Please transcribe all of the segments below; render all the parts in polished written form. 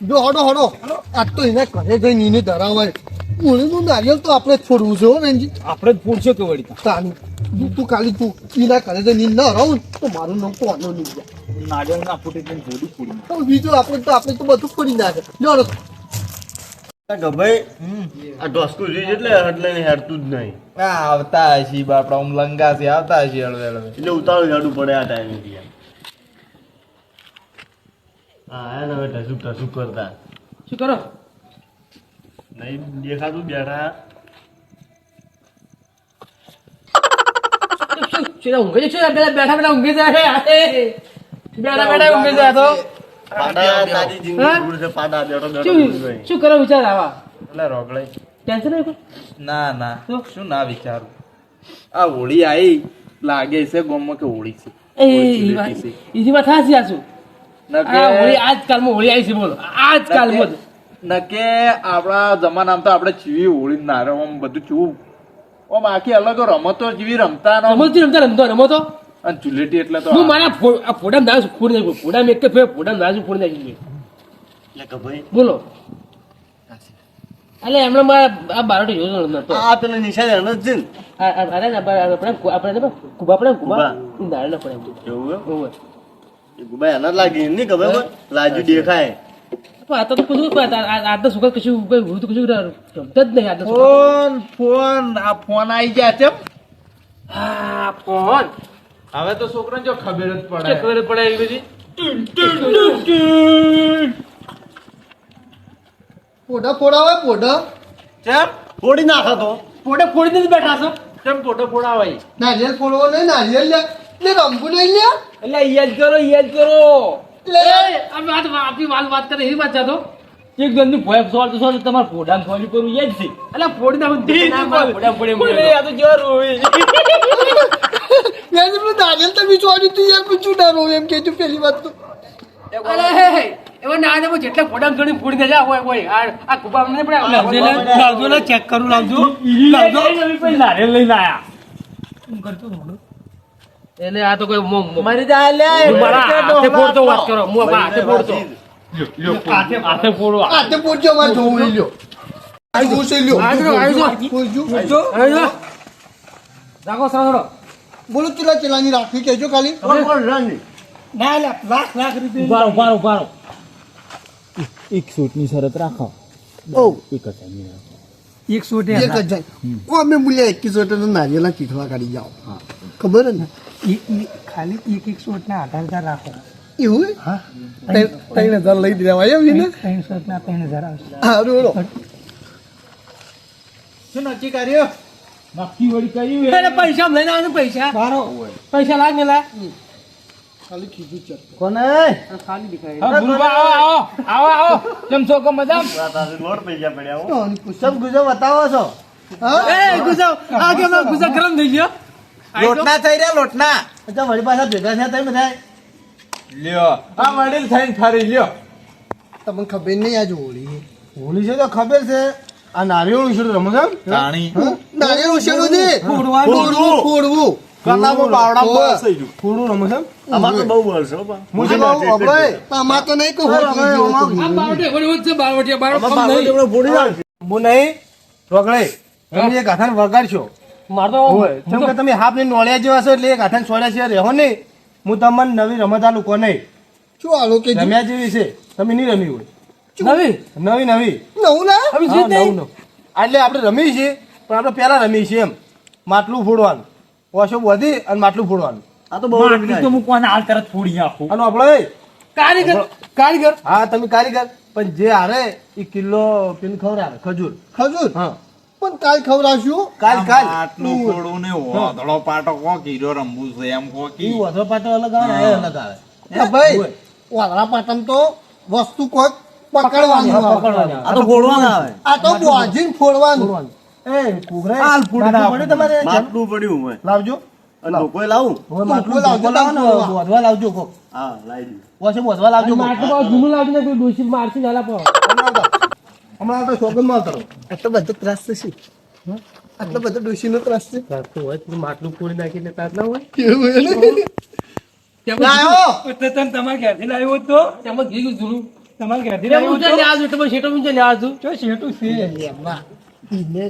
જો હડો હડો આજ તો એને ઘરે જઈને એને ધરાવાય ઓળીનું નારિયેલ તો આપણે જ ફોડવું છે હો બેનજી. આપણે જ ફૂડશો કે વળી તાનું તું ખાલી તું એના ઘરે જઈને ઈને ન રહું તો મારું નામ તો આનો નહીં જાય. નારિયેળ ના ફૂટે તો જોડી ફૂડી તો બીજું આપણે તો બધું ફોડી નાખે. જો હડો ગભાઈ આ ઢોસકું રીજ એટલે હેડતું જ નહીં. આવતા હશી બાપડા ઓમ લંગા છે આવતા હશી હળવે હળવે એટલે ઉતાવળ હેડવું પડે આ ટાઈમે હા હે ને હવે ઢસુક કરતા શું કરો નહીં દેખાતું બેઠા શું ઊંઘે છે શું બેઠા બેઠા ઊંઘી જાય બેઠા બેઠા ઊંઘી જાય તો પાડા તારી જિંદગી દૂર છે પાડા બેઠો બેઠો ઊંઘી જાય. શું કરો વિચાર આવા એટલે રોગળાઈ ટેન્શન નહીં કોઈ? ના ના શું ના વિચારું આ હોળી આવી લાગે છે ગોમમાં કે હોળી છે એની વાત સાચી આછું હોળી આજકાલમાં હોળી આવી છે બોલો આજકાલમાં નકે આપણા જમાનામાં તો આપણે ચીવી હોળી ના રે આમ બધું ચૂ આમ આખી અલગ રમતો જેવી રમતા નો રમો તો અને ચુલેટી એટલે તો હું મારા ફોડામાં દાસ ફોડી નાખ્યું ફોડામાં એક ફેર ફોડામાં દાસ ફોડી નાખ્યું એટલે ગભાઈ બોલો એટલે એમણે મારા આ બારોટો જોયો નતો આ પેલા નિશાન એને જ છે ને અરે આપણે કુબા પડે કુબા કુબા. દાળ ના પડે એવું એમ? એવું એ ગભાઈ એને જ લાગી નહીં ખબર હોય? લાજુ દેખાય આ તો કશું આ તો સુખ કશું હું તો કશું રમતા જ નહીં આ તો ફોન આ ફોન આવી ગયા છે હા ફોન હવે તો છોકરાને જો ખબર જ પડે ખબર પડે એવી બધી પોઢા ફોડાવાય પોઢા કેમ ફોડી નાખો તો ફોટો ફોડીને જ બેઠા છો કેમ ફોટો ફોડાવાય નારિયેળ ફોડવો નહીં નારિયેળ લે રંબુ નહીં લે એટલે યાદ કરો આપણી વાત કરે એવી વાત છે તો એક જણની ભોય સોળ તમારે ફોડામાં ફોડી પર યાદ છે એટલે ફોડી નાખો આ તો જોર હોય યાર પેલું નારિયેળ તો બીજું આવ્યું તું યાર બીજું ના રહું એમ કહેજો પેલી વાત તો અરે એવા ના ના જેટલા ફોડામાં જોડી ફોડી દે જા હોય આ કુબા મને પડે લાવજો ને ચેક કરું લાવજો નારિયેળ લઈને આયા એટલે આ તો કોઈ મારી જાય લે હાથે ફોડતો વાત કરો હું હાથે ફોડતો હાથે ફોડવા હાથે પોઢજો મારે જોવું એ લ્યો આ જોશે લ્યો પોઢજો રાખો સરો બોલો ચલાની રાખવી કહેજો ખાલી ના લે લાખ રૂપિયા ઉભારો એક સૂટની શરત રાખો ઓ એક જ એક જાય ઓ અમે મૂલ્યા 21 નારિયેળના ચીઠવા કાઢી જાઓ ખબર ને ખાલી એક શોટ ના 18,000 રાખો એવું હા 3,000 લઈ દેવાય એમ ને 300 ના 3,000 આવશે હારું શું નક્કી કર્યો નક્કી વળી કર્યું અરે પૈસા લઈને આવવાનું પૈસા લાગ ને લા ખાલી કીધું છે કોને ખાલી દેખાય હા ગુરુબા આવો કેમ છો કો મજામ લોડ પૈસા પડ્યા હો. સબ ગુજો બતાવો છો એ ગુજા આ કે ગુજા ગરમ થઈ ગયો લોટના થઈ રહ્યા લોટના અચ્છા વળી પાછા ભેગા થયા તમે બધા લ્યો આ વડીલ થઈને ફરી લ્યો તમને ખબર નહીં આજ હોળી હોળી છે તો ખબર છે આ નારિયેળ ઉછેર રમો છો રાણી નારિયેળ ઉછેરું છે ફોડવું કલામાં બાવડા બસ થઈ ગયું થોડું રમો છો આમાં તો બહુ વર્ષ હો બા. હું છે બહુ અબળે આમાં તો નહીં કહું આ બાવટે વળી છે બાવટે બુ નહીં રોગળે તમે એક હાથાને વગાડશો મારતો જેમ કે તમે હાફ ને નોળ્યા જેવા છો એટલે એક હાથાને છોડ્યા છે રહો નહીં હું તમને નવી રમત આલું કોને શું આલો કે રમ્યા જેવી છે તમે નહીં રમી હોય નવી નવી નવું ના હવે હા, જીત નહીં નવું. એટલે આપણે રમી છીએ પણ આપણે પહેલા રમી છીએ એમ માટલું ફોડવાનું ઓછો વધી અને માટલું ફોડવાનું આ તો બહુ રમી તો હું કોને હાલ તરત ફોડી નાખું અને આપણે કારીગર હા તમે કારીગર પણ જે હારે એ કિલો પેલું ખવડાવે ખજૂર ખજૂર હા પણ કાલ ખવડાવશું કાલ આટલું ફોડું ને વાદળો પાટો કો કીરો રમવું છે એમ કો ઈ વધો પાટો અલગ આવે ને એ અલગ આવે એ ભાઈ વાદળા પાટણ તો વસ્તુ કોઈ પકડવાની આવે. પકડવાની આ તો ફોડવાના આવે આ તો બોજીને ફોડવાનું એ કુઘરે હાલ ફોડી માટલું નાખો. પડ્યું તમારે માટલું પડ્યું હોય લાવજો અને લોકોએ લાવું હવે માટલું લાવજો, ધોકો લાવો ને લાવજો. બોધવા લાવજો કોક હા લાવી દીધું ઓછે બોધવા લાવજો કોક. માટલું બહુ જૂનું લાવજો ને ડોસી મારસી નાલા પર હમણાં તો શોગન માં કરો આટલો બધો ત્રાસ થશે આટલો બધો ડોશીનો ત્રાસ છે માટલું ફોડી નાખીને તાર ના હોય કેવું એને તમારે ઘેરથી લાવ્યો તો તેમાં ઘી જૂનું તમારે ઘરથી લાવ્યું છે? ચો શેઠું છે. લેવા એને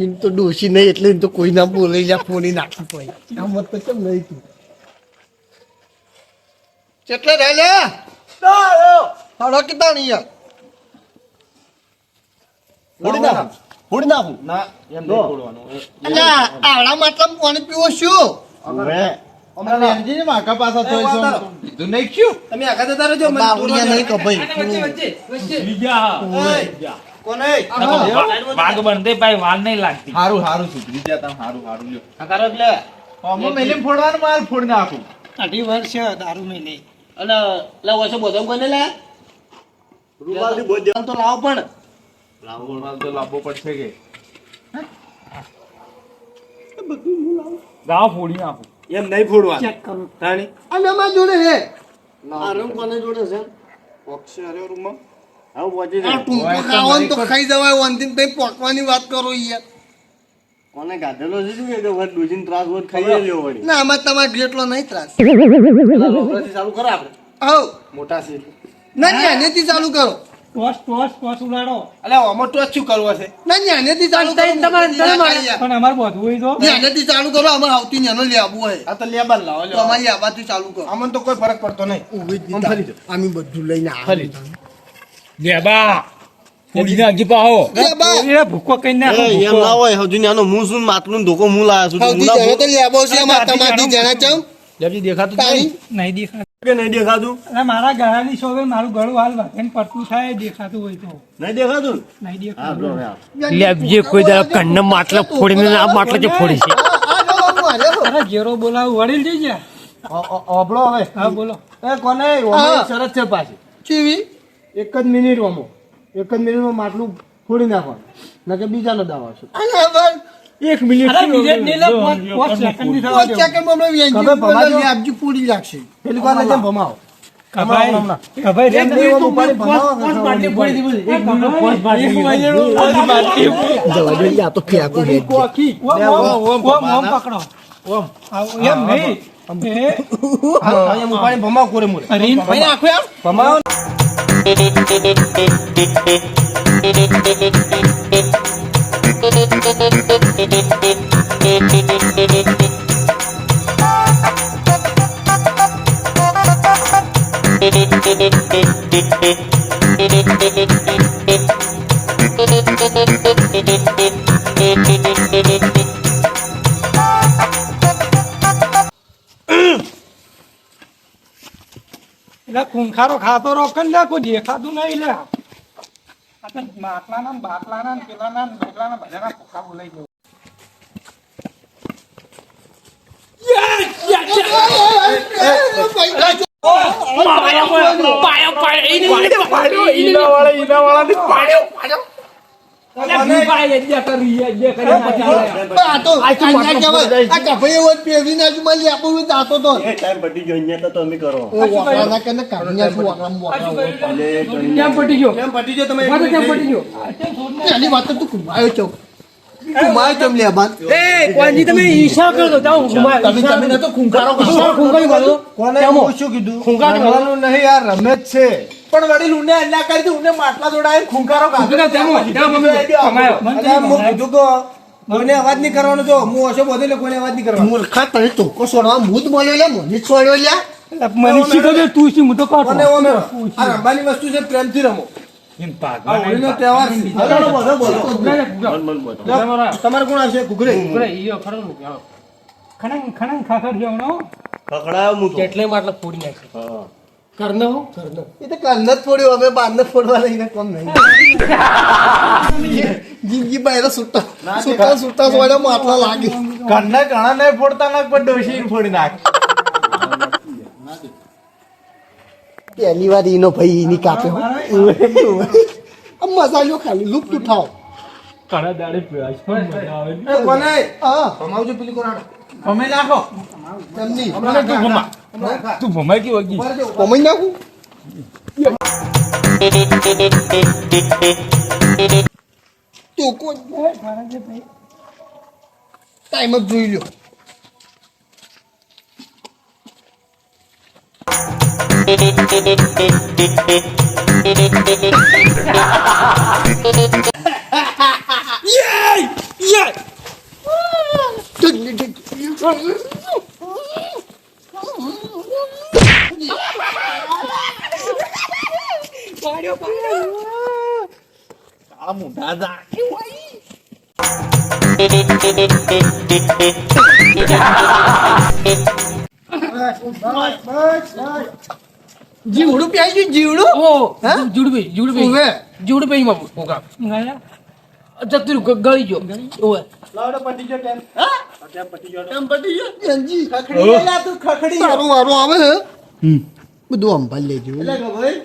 એમ તો ડોશી નહીં એટલે એમ તો કોઈ ના બોલે લ્યા ફોની નાખી પડે આમ મત તો કેમ નહીં તું કેટલે રહે લે હાડો કેટલા નહીં યાર ફોડી નાખું ના એમ નહીં ફોડવાનું અલ્યા આવડા માટલા પાણી પીવો શું હવે હમણાં લેનજીને માકા પાસે થોડી શું કીધું નહીં ક્યું? તમે આગળ જતા રહેજો મને બાવળિયા નહીં કભાઈ કોને વાઘ બંધે ભાઈ વાર નહીં લાગતી. હારું હારું સુધરી ગયા તમે હારું હારું લ્યો. આ કરો એટલે આમાં મેલીને ફોડવાનું માલ ફોડી નાખું. 18 વર્ષ છે, દારૂ મેલે. અને લે ઓછો બોધમ કોને લે રૂપાલથી બોલ દે તો લાવો પણ માલ તો લાવવો પડશે કે ગાવ ફોડી નાખું. એમ નહીં ફોડવાનું ચેક કરું. તાણી અને અમારા જોડે હે આ રૂમ કોને જોડે છે ઓક્સે અરે રૂમમાં આવું પહોંચી આ જાય ટૂંકો ખાવાનું તો ખાઈ જવાય અંતિમ તઈ પોકવાની વાત કરો યાર કોને ગાધેલો છે શું કે વર ડુજીન ત્રાસ વર ખાઈ લેવો વળી ના આમાં તમારે જેટલો નહીં ત્રાસ લોપરાથી ચાલુ કરો આપણે આવ મોટા છે ના ન્યાનેથી ચાલુ કરો ટોસ ઉડાડો. અલ્યા આમાં તો શું કરવું છે ના ન્યાનેથી ચાલુ કરો પણ અમારે બધું હોય તો ન્યાનેથી ચાલુ કરો અમારે આવતી ન્યાનો લેવું હોય આ તો લેબર લાવો તો અમારે લેવાથી ચાલુ કરો આમાં તો કોઈ ફરક પડતો નહીં ઉભી જ દીધા. અમે બધું લઈને ફરી લેબા ફોડી નાખી પાહો. એ ભૂકો કઈ નાખો, એમ ભૂકો. ના હોય હજુ આનો મું શું માટલું ધોકો મું લાયા છું સૌથી જણે તો લેવો છે અમારે તમારથી જણા ચમ લેબજી દેખાતું જ તારી નહીં દેખાતું. કે નહીં દેખાતું અરે મારા ગળાની શોભે મારું ગળું હાલ વાંધે પડતું થાય દેખાતું હોય તો નહીં દેખાતું નહીં હા દેખાતું. બ્રો યાર લેબજે કોઈ દાડા કન્ન માટલા ફોડીને આ માટલા જે ફોડી છે અરે ઘેરો બોલાવું વડીલ જઈ ગયા. ઓબળો હવે હા બોલો. એ કોને ઓમો શરત છે પાછી ચીવી એક જ મિનિટ ઓમો એક જ મિનિટમાં માટલું ફોડી નાખવાનું નકે બીજાનો દાવો છે અને હવે એક મિનિટ અરે મિનિટ નહીં લે, પાંચ સેકન્ડની થવા પાંચ દો. સેકન્ડમાં હમણાં વ્યંજન ખબર ભમાજો. લેબજી પૂરી લાગશે પેલી વાર જેમ ભમાવો કભાઈ, હમણાં. કભાઈ, એક મિનિટ તો ઉપાડી ભમાવો કે પાંચ બાટલી ખબર ફોડી દીધી. એક મિનિટ પાંચ બાટલી એક મહિનાનો પાંચ બાટલી. જવા દે આ તો ફેંકું હેડ ઓમ, ઓમ પકડો. આવો, એમ નહીં. અહીંયા ઉપાડી ભમાવો કોરે મોરે રીન ભાઈ નાખો યાર. ભમાવો એટલે ખૂંખારો ખાતો રોકન લે, કોઈ દેખાતું નહીં લે. આ તો માટલાના ને બાટલાના ને પેલાના ને બેટલાના બધાના ભૂખા બોલાઈ ગયો. આ તો આ કહેવાય આ કભાઈ એવો જ પહેરી નાખ્યું મારી લેપો દાતો તો એ ટાઈમ પટી ગયો અહીંયા તો તમે કરો વાકડાના કને કાઢી નાખ્યું વાકડામાં વાકડા કેમ પટી ગયો? કેમ પટી ગયો તમે વાત કેમ પટી ગયો? એની વાત તો તું ઘુમાયો છો ઘુમાયો ચમ લે બાદ એ કોણજી તમે ઈશા કરો તો જાઓ ઘુમાય. તમે નતો ખૂંખારો ઈશા ખૂંખારી કરો. કોને કેમો? હું શું કીધું ખૂંખારો રમવાનું નહીં યાર રમે જ છે પણ વડીલ ઉને અલ્લા કરી દી ઉને માટલા જોડાય ખૂંખારો ખૂંખારો તેમ હોય. તેમ મમ્મી કમાયો. હું કીધું કે કોઈને અવાજ નહીં કરવાનો જો હું ઓછો બધો એટલે કોઈને અવાજ નહીં કરવાનો મૂર્ખા તને ટોકો છોડવા મૂદ મળ્યો લે મને છોડ્યો લે મને શીખો દે, તું શું હું તો કાઢું. કોને ઓમે આ રમવાની વસ્તુ છે પ્રેમથી રમો એમ આ પાગવા હોળીનો તહેવાર છે હજારો બધો બોલો તમારે કોણ આવશે ઘૂઘરે ખણંગ ખણંગ ખાખર જેવણો. પકડાયો હું તો કેટલે માટલા ફોડી નાખ્યો. હા કરનો હો, કરનો. એ તો કાન જ ફોડ્યો અમે બાર જ ફોડવા લઈને કોમ નહીં જિંદગી બહાર સુટ્ટા સુટ્ટા સુટ્ટા સોડ્યા માટલા લાગે ઘરના ઘણા નહીં ફોડતા નાખ પણ ડોશી ફોડી નાખ. પહેલી વાર એનો ભાઈ એની કાપ્યો આમ મજા લ્યો ખાલી લુપ્ત ઉઠાવો ઘણા દાડે પીવાય છે. મજા આવે. એ કોને હા ભમાવજો પેલી કોરાડો અમે નાખો એમની મને તું ભમા. તું ભમાય કેવી વગી? કોમાઈ નાખું તો કોઈ ટાઈમ જ જોઈ લ્યો જીવડું પ્યાઈ ગયું જીવડું ઓ જીવડું ઉવે. પી માં કોકા જતું રહ્યું, ગળી ગયો ઓવે લાવડો પટી ગયો ટેમ. કેમ પટી ગયો? બેનજી, ખખડી ગયેલા તું ખખડી ગયો. તારું વારો આવે હે બધું અંભાલ લેજો એટલે કે ભાઈ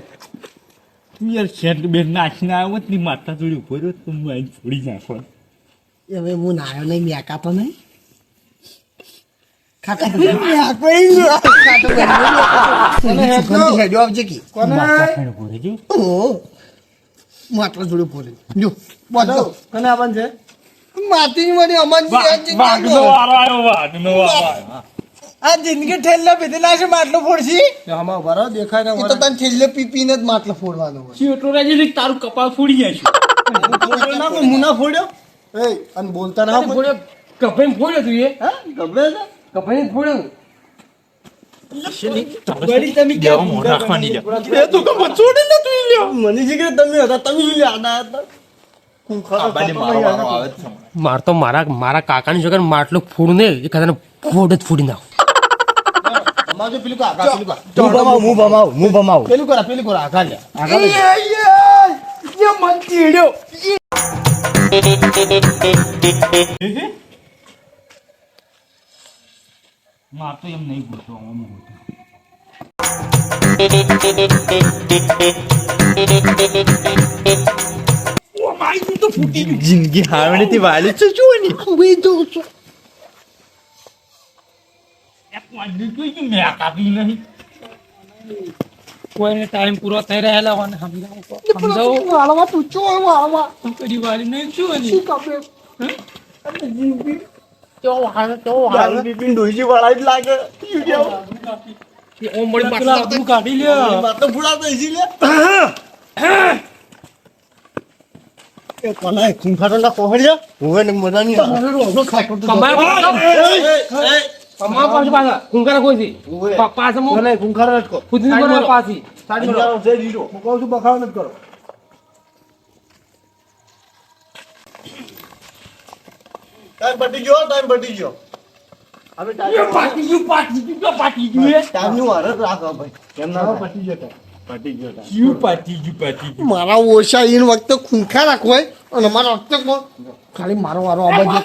યાર શેઠ બેન નાખીને આવ્યો હોત ને માથા જોડી ઉભો રહ્યો તો હું આઈને ફોડી નાખો. હવે હું નાયો નહીં મેકા તો નહીં ખાતા હેડ્યો આવજે કી માથા ખાઈને ઉભો રહેજો. ઓહો માટલા જોડે પોરે જો બધો કને આપણ છે માતી વળી અમાર વાઘનો વારો આવ્યો, વાઘનો વારો આવ્યો. આ જિંદગી ઠેલ્લા પીધેલા છે માટલો ફોડશી આમાં ભરો દેખાય એ તો તને છેલ્લે પીપીને જ માટલો ફોડવાનો હોય શી એટલો રાજી ને તારું કપાળ ફોડી જાય છે. ને મુના ફોડ્યો એ અને બોલતા ના હોય. ફોડ્યો કપાઈને ફોડ્યો તું એ હા ગભરે છે કપાઈને ફોડ્યો વળી તમે દેવા મોઢ રાખવાની લ્યા. મને શીખરે તમે હતા તમે શું યાદ આવ્યા હતા માર તો મારા કાકાની છોકરા માટલો ફોડું ને એ કદાચ ફોડ જ ફોડી નાખું. અમાજો પેલું કો આગા પેલું કો હું ભમાવું પેલું કરા આગા લે આગા લે માર તો એમ નહીં બોલતો, આમ બોલતો. જિંદગી હાવણી થી વાલી છે શું ની મેં કાપી નહીં. કોઈને ટાઈમ પૂરો થઈ રહેલા હોય ને સમજાવો વાળવા તું ચો વાળવા કડી વાળી નહીં શું ની બિપિન ડોહીજી વાળા જ લાગે ઓમ બળી માટલા આપણું કાઢી લ્યો. માતો ફૂડા તો લે એ કોના ખૂંખાટો ના કોહળ્યા હોવે ને મજાની કમાય પાછા કુંકારા કોઈ થી પાછા મો નહીં ખૂંખારો નથી કહો ખુદની પર પાછી સાઈડ છે દીધો હું કહું છું બખાડો નથી કરો ટાઈમ પટી ગયો હવે પાટી ગયું ટાઈમનું વાર જ રાખો ભાઈ કેમ ના પટી ગયો પાટી ગયું. મારા ઓછા ઈન વખતે ખૂંખા રાખવાય અને મારા વખતે ખાલી મારો વારો આબાજે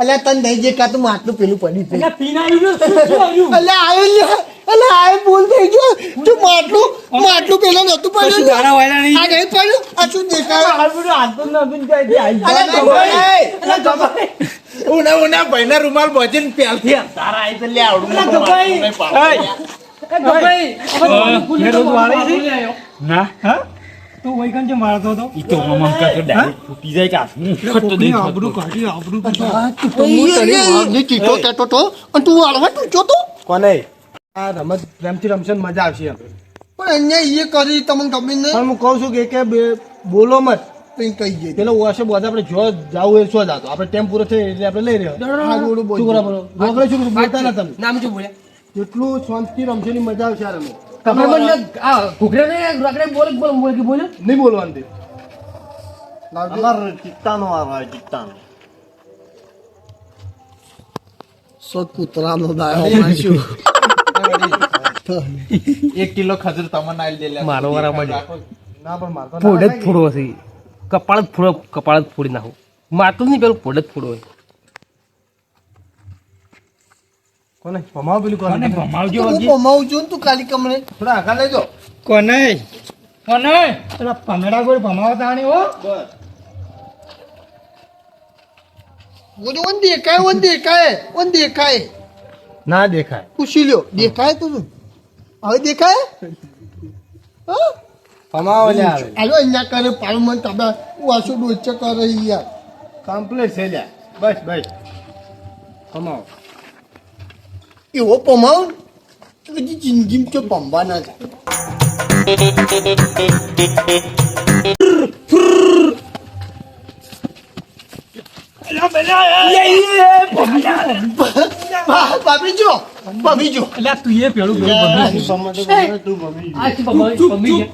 અલ્યા તને નહીં જે કાતું માટલું પેલું પડ્યું છે અલ્યા આયો બોલ થઈ ગયો તું માટલું પેલું નતું પડ્યું આ નહીં પડ્યું આ શું દેખાય ઉના ભાઈના રૂમાલ બોજીને પેલથી તારા આઈ તો લે આવડું ના હા તો વૈકન જે મારતો હતો ઈ તો મમ કરતો ડાયરેક્ટ ફૂટી જાય કે આસનું ફટતો દેખ આબરૂ કાઢી આબરૂ હું તને વાઘની ચીટો કહેતો તો અને તું વાળવા ટૂંચો તો કોને આ રમત પ્રેમથી રમશે ને મજા આવશે એમ પણ અહીંયા એ કરી તમને ગમે નહીં પણ હું કહું છું કે બોલો મત કઈ કહી જાય પેલો વર્ષે બધા આપણે જો જાવું એ શું જાતો આપણે ટેમ પૂરો થાય એટલે આપણે લઈ રહ્યા આ જોડું બોલ શું કરો બોલો રોકડે શું બોલતા ના તમે નામ શું બોલ્યા જેટલું શાંતિ રમશે ની મજા આવશે આ રમત તમે મને આ ઘૂઘરા ને રગડે બોલે નહીં બોલવાનું તે અમાર ચિત્તાનો આવે ચિત્તાનો સોત કૂતરાનો દાયો મારશું 1 કિલો ખજૂર તમને આલી દે લે. મારો વારા માં ના પણ મારતો ફોડ જ ફોડવો છે કપાળ જ ફોડી નાખું મારતું નહીં પેલું ફોડ જ ફોડવો હોય. કોને ભમાવ પેલું કોને કોને ભમાવજો હું કમાવું છું ને તું કાલી કમરે થોડા આગળ લેજો કોને પેલા પમેડા કોઈ ભમાવતા આની હો વન દેખાય ના દેખાય પૂછી લ્યો દેખાય તો શું? હવે દેખાય હા ભમાવ લે આવે આલો અહીંયા કરે પાલમન તાબા વાસુ ડોચે કરે યાર કમ્પ્લીટ છે લ્યા બસ ભમાવ એવો પમાવ તો હજી જિંદગીમાં તો પમવા ના જાય. ભાભી જો એટલે તું એ પેલું તું ભમી આ શું પમ્મી છે?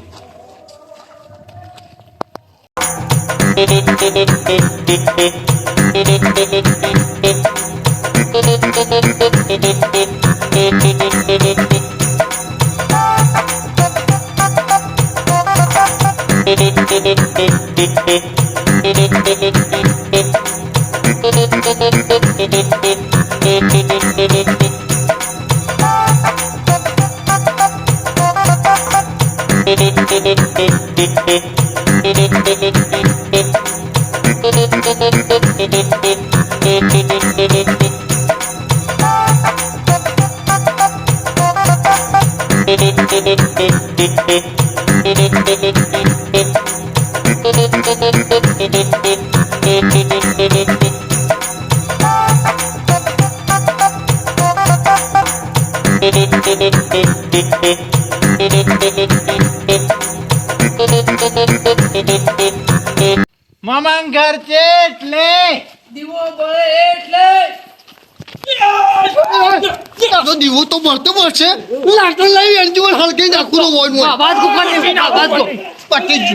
મામા ઘર છે એટલે દીવો બળે એટલે તો દીવો તો મળતો મળશે. લાકડો લઈ એનજી હલકે નાખું તો વોન વોન આવાજ કો કરે આવાજ કો પટી જ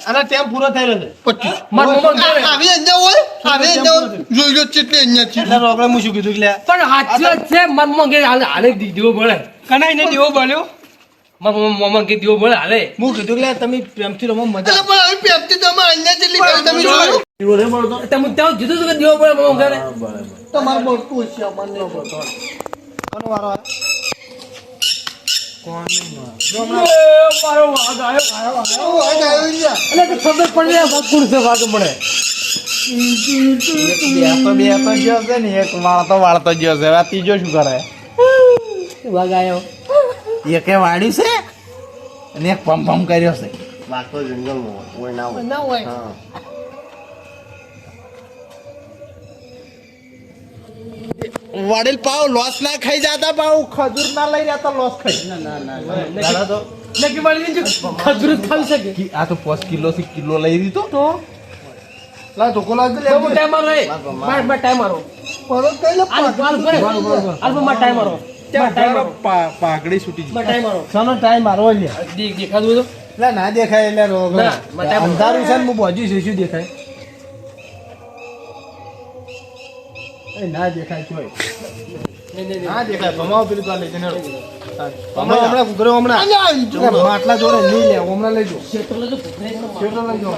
અને ટેમ પૂરો થયેલો છે પટી માર મમ્મા કરે. આવી અંદર હોય આવી અંદર જોઈ લો ચેટલે અહીંયા છે. એટલે રોકડે હું શું કીધું કે લે પણ હાચી છે મન મંગે હાલે દીવો બળે કનાઈ ને દીવો બળ્યો મમ્મા કે દીવો બળે હાલે હું કીધું કે લે તમે પ્રેમથી રમો મજા એટલે પણ હવે પેપતી તમે અહીંયા જેટલી કરી તમે જોયું દીવો નહીં મળતો તમે ત્યાં જુદું જુદું દીવો બળે મમ્મા કરે તમારે મળતું હશે અમને ન મળતો. કોનો વારો આવે? મારો વાગ આવ્યો આવું હોય ને આવી ગયા. એટલે તો ખબર પડી જાય વાગ કોણ છે વાગ મળે બે તો ગયો છે ને એક વાળતો ગયો છે આ ત્રીજો શું કરે વાગ આવ્યો એકે વાળ્યું છે અને એક પમ કર્યો છે. લાગતો જંગલમાં કોઈ ના હોય ના હોય હા વડીલ પાવ લોસ ના ખાઈ જતા પાવ ખજૂર ના લઈ જતા લોસ ખાઈ દાદા તો નક્કી મળી જજો ખજૂર ખાઈ શકે આ તો 5 કિલો થી કિલો લઈ દીધો તો લા ધોકો લાગજો લે ટાઈમ મારો રે માર ટાઈમ મારો પરત કઈ લે આલ કરે આલ માર ટાઈમ મારો માર ટાઈમ મારો પાઘડી છૂટી માર ટાઈમ મારો સનો ટાઈમ મારવો લે દેખાતું તો એટલે ના દેખાય એટલે રોગ ના, માટે અંધારું છે ને હું બોજી છે શું દેખાય એ ના દેખાય ચોય ના દેખાય ભમાવો પેલું તો લઈ જને હમણાં કુકરો હમણાં એટલે માટલા જોડે નહીં લે હમણાં લઈ જો ક્ષેત્ર જો ભૂખરે કેટલો લઈ જો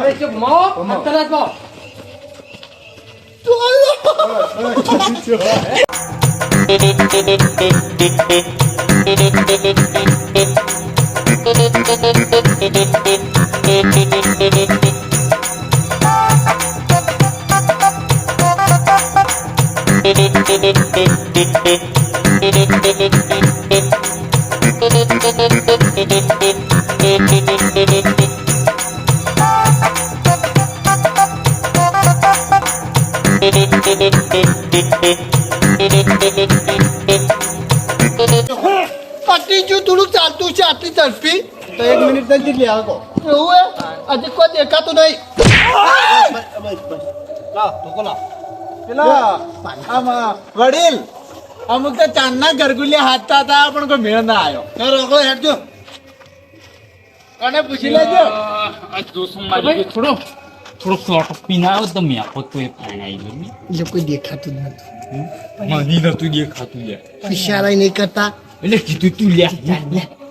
અરે ચુપ મો અંતરાજ મો પટી જો થોડું ચાલતું છે આટલી ઝડપી તો 1 મિનિટ જ જેટલી આવે કો એવું હે આજે કોઈ દેખાતું નહીં. લા ધોકો લા પેલા આમાં વડીલ અમુક તો ચાંદના ગરગુલિયા હાથતા હતા પણ કોઈ મેળ ના આવ્યો તો રોકડો હેડજો. અને પૂછી લેજો આ દોસ્તો મારી થોડો પ્લોટ પીના આવ્યો તો મેં આપો તો એ પાણી આવી ગયું એટલે કોઈ દેખાતું જ નથી. મને નતું દેખાતું લે ઈશારા નહીં કરતા એટલે કીધું તું લે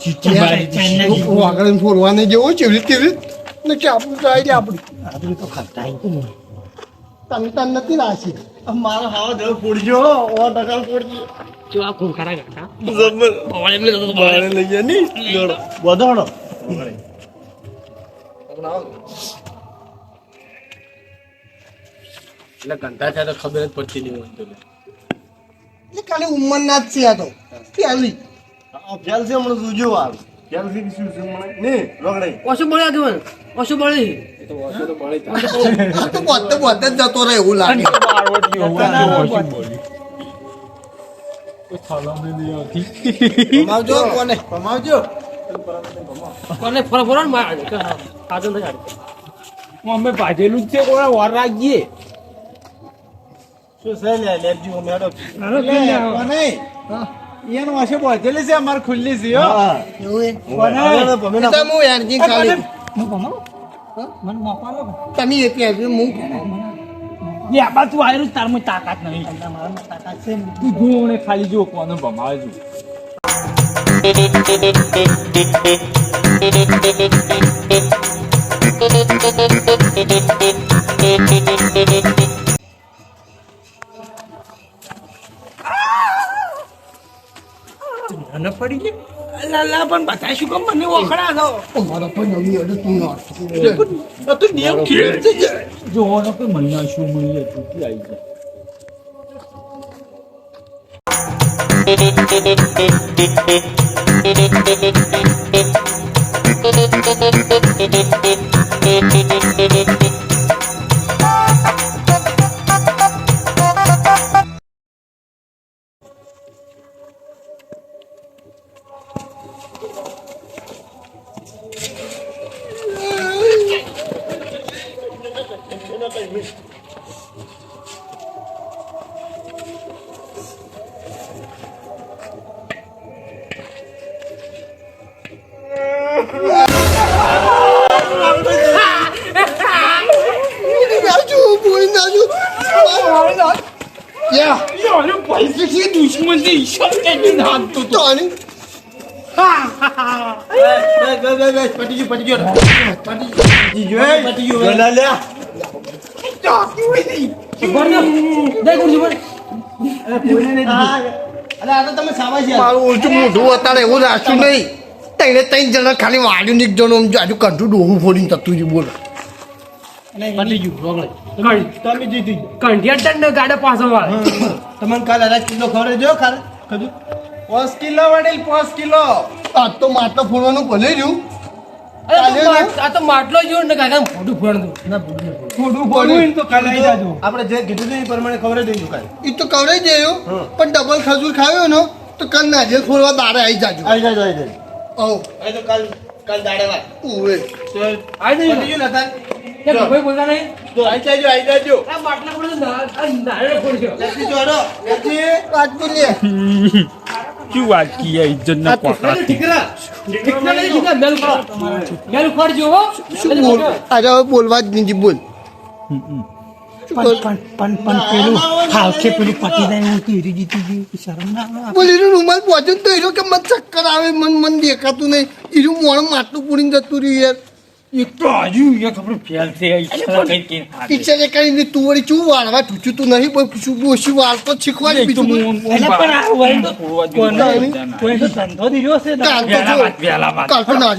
ચીચી મારી વાગડે ફોડવાને જેવો છે એવી તેવી ને કે આપણું તો આવી આપણું તો ખર્ચાઈ તમે તન નથી રાશી મારો હાવ જવ પૂડજો ઓ ટકા પૂડજો જો આ કોણ ખરા કરતા જબર ઓલે એમને તો બારે લઈ ગયા ની દોડો વધોડો એટલે કંટા છે તો ખબર જ પડતી નહીં હોય તો એટલે ખાલી ઉંમર ના જ છે આ તો પેલી ફેલ છે હમણાં જોજો હાલ ક્યાં સુધી શું શું મળે ને રોકડે ઓછું બળ્યા કેવું ઓછું બળી આ તો બોતે જ જતો રહે એવું લાગે કમાવજો કોને કમાવજો કોને ફરો ને માર આગળ થઈ જાય અમે ભાજેલું જ છે કોઈ વાર રાખીએ શું છે લે લેજો મેડમ કોને ઈયન વાસે બોજેલી છે અમાર ખુલ્લી છે હો એવું એ કોને તો હું યારજી ખાલી હું ભમો મને મોપા લો તમે એ પહેર્યું હું લે બા તું આયરું તાર માં તાકાત નહીં મારા તાકાત છે તું જોને ખાલી જો કોને ભમાવે છું મને પડી ગઈ લા પણ બધા શું કામ મને ઓખડા છો અમારા પણ નવી અડે તું ના તો નિયમ ખેલ છે જો ઓનો કે મહિના શું મહિને તૂટી આવી જાય દુશ્મન થી ઈશ્વર કે નાખતો તો પટી ગયો લે લે અરે આ તો તમે સાવા છે મારું ઓછું મોઢું અત્યારે એવું રાખ્યું નહીં ત્રણ જણા ખાલી વાળ્યું ને એક જણો આજુ કંઠું ડોહું ફોડીને થતું છે બોલો પટી ગયું રોકડે તમે જીતી કંઠિયા ગાડા પાછો વાળે તમને કાલે 10 કિલો ખવડાવજો ખાલે કદું 5 કિલો વડીલ 5 કિલો આજ તો માટલો ફોડવાનું ભલે રહ્યું આ તો માટલો જોયું ને કાકા ફોટું ફોડું થોડું ફોડ્યું તો કાલે આવી જાજો આપણે જે કીધું એ પ્રમાણે ખવડાવી દઈશું કાલે એ તો કવરાઈ ગયો પણ ડબલ ખજૂર ખાયો ને તો કાલ નારિયેળ ફોડવા દાડે આવી જાજો આવી જાજો ઓ આ તો કાલ દાડે વાત ઓવે આવી પટી ગયું લતા કે ભાઈ બોલતા નહીં તો આવી જાજો આ માટલા પડે તો નારે ફોડજો લેતી જોડો લેતી આજ બોલીએ શું વાત કી ઇજ્જત ના કોકરા ઠીકરા ઠીકના નહીં ઠીકના મેલ ફોડજો હો શું બોલ અરે હવે બોલવા જ નહીં બોલ પણ પેલું હાવખે પેલું પટી જાય હું તીરી જીતી ગઈ શરમ ના આવે બોલી રૂમાલ પહોંચ્યો ને તો એનો કે મને ચક્કર આવે મન દેખાતું નહીં એનું મોણ માટલું પૂરીને જતું રહ્યું યાર એક તો હજુ એક આપણું ફેલ છે કઈ પિક્ચરે કરીને તું વળી ચું વાળવા ઠૂચું તું નહીં પણ શું ઓછી વાળતો શીખવાડી બીજું ધંધો દીધો છે કાલ તો ના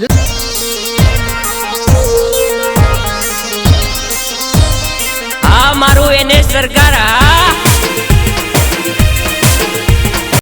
આ મારું એને સરકાર